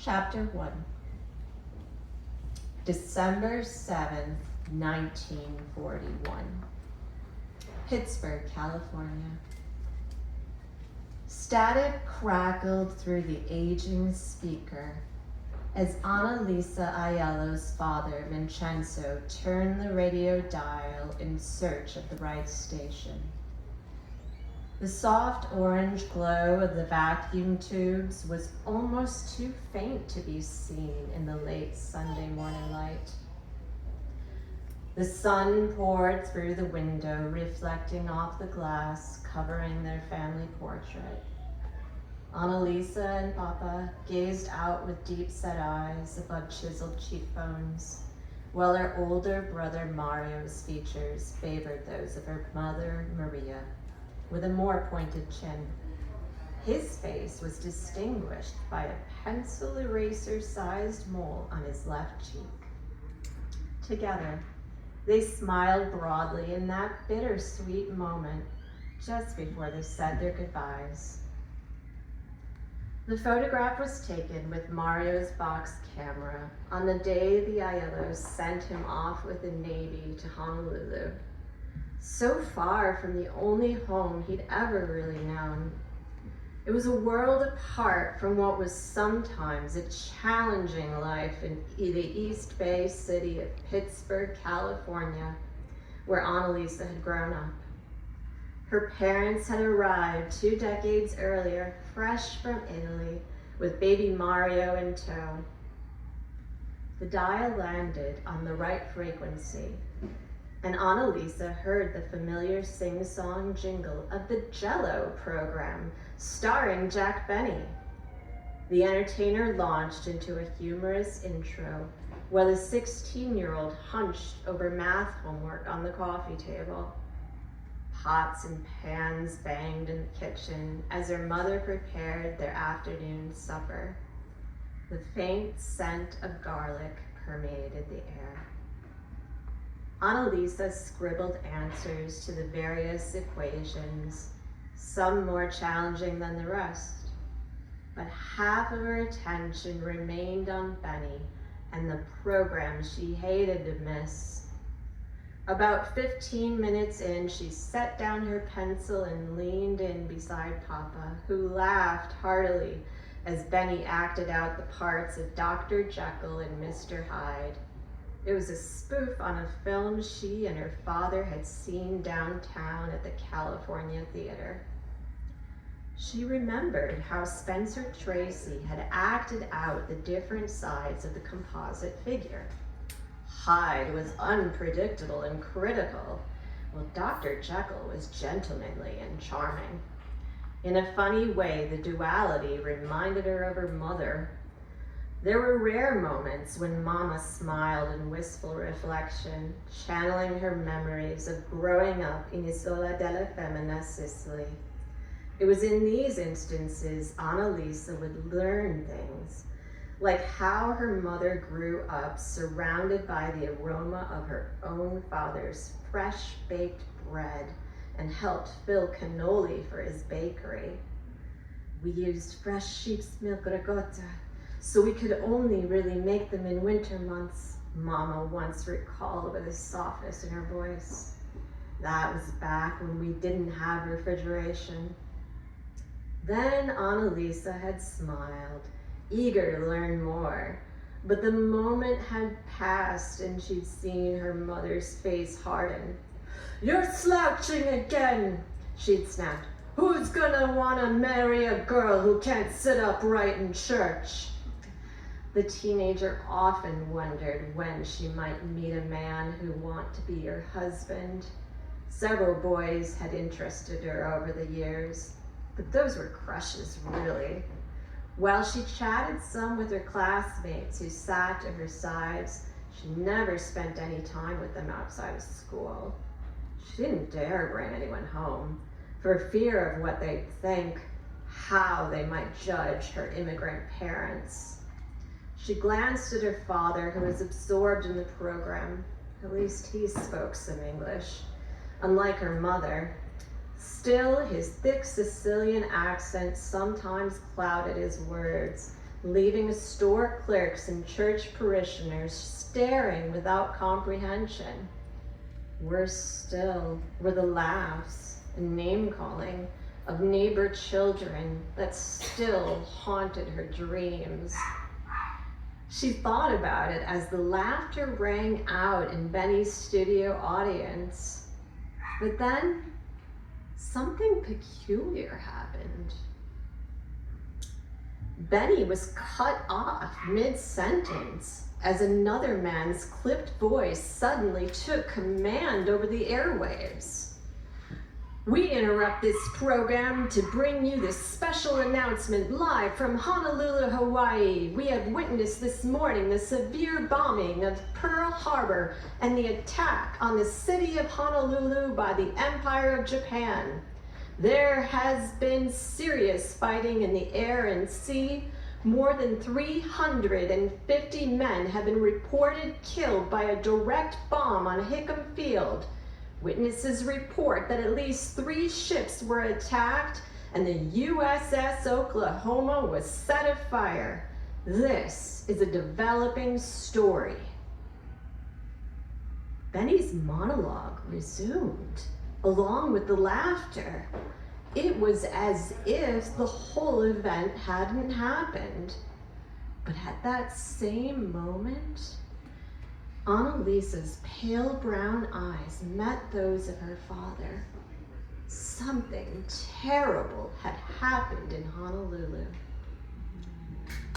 Chapter 1. December 7th, 1941. Pittsburg, California. Static crackled through the aging speaker as Annalisa Aiello's father, Vincenzo, turned the radio dial in search of the right station. The soft orange glow of the vacuum tubes was almost too faint to be seen in the late Sunday morning light. The sun poured through the window, reflecting off the glass covering their family portrait. Annalisa and Papa gazed out with deep-set eyes above chiseled cheekbones, while her older brother Mario's features favored those of her mother Maria, with a more pointed chin. His face was distinguished by a pencil eraser-sized mole on his left cheek. Together, they smiled broadly in that bittersweet moment just before they said their goodbyes. The photograph was taken with Mario's box camera on the day the Aiellos sent him off with the Navy to Honolulu, so far from the only home he'd ever really known. It was a world apart from what was sometimes a challenging life in the East Bay city of Pittsburg, California, where Annalisa had grown up. Her parents had arrived 2 decades earlier, fresh from Italy, with baby Mario in tow. The dial landed on the right frequency, and Annalisa heard the familiar sing-song jingle of the Jell-O program starring Jack Benny. The entertainer launched into a humorous intro while the 16-year-old hunched over math homework on the coffee table. Pots and pans banged in the kitchen as her mother prepared their afternoon supper. The faint scent of garlic permeated the air. Annalisa scribbled answers to the various equations, some more challenging than the rest, but half of her attention remained on Benny and the program she hated to miss. About 15 minutes in, she set down her pencil and leaned in beside Papa, who laughed heartily as Benny acted out the parts of Dr. Jekyll and Mr. Hyde. It was a spoof on a film she and her father had seen downtown at the California Theater. She remembered how Spencer Tracy had acted out the different sides of the composite figure. Hyde was unpredictable and critical, while Dr. Jekyll was gentlemanly and charming. In a funny way, the duality reminded her of her mother. There were rare moments when Mama smiled in wistful reflection, channeling her memories of growing up in Isola della Femmina, Sicily. It was in these instances Annalisa would learn things, like how her mother grew up surrounded by the aroma of her own father's fresh-baked bread and helped fill cannoli for his bakery. We used fresh sheep's milk ricotta, so we could only really make them in winter months, Mama once recalled with a softness in her voice. That was back when we didn't have refrigeration. Then Annalisa had smiled, eager to learn more, but the moment had passed and she'd seen her mother's face harden. "You're slouching again," she'd snapped. "Who's gonna wanna marry a girl who can't sit upright in church?" The teenager often wondered when she might meet a man who wanted to be her husband. Several boys had interested her over the years, but those were crushes, really. While she chatted some with her classmates who sat to her sides, she never spent any time with them outside of school. She didn't dare bring anyone home, for fear of what they'd think, how they might judge her immigrant parents. She glanced at her father, who was absorbed in the program. At least he spoke some English, unlike her mother. Still, his thick Sicilian accent sometimes clouded his words, leaving store clerks and church parishioners staring without comprehension. Worse still were the laughs and name-calling of neighbor children that still haunted her dreams. She thought about it as the laughter rang out in Benny's studio audience. But then, something peculiar happened. Benny was cut off mid-sentence as another man's clipped voice suddenly took command over the airwaves. We interrupt this program to bring you this special announcement live from Honolulu, Hawaii. We have witnessed this morning the severe bombing of Pearl Harbor and the attack on the city of Honolulu by the Empire of Japan. There has been serious fighting in the air and sea. More than 350 men have been reported killed by a direct bomb on Hickam Field. Witnesses report that at least 3 ships were attacked and the USS Oklahoma was set afire. This is a developing story. Benny's monologue resumed, along with the laughter. It was as if the whole event hadn't happened. But at that same moment, Annalisa's pale brown eyes met those of her father. Something terrible had happened in Honolulu.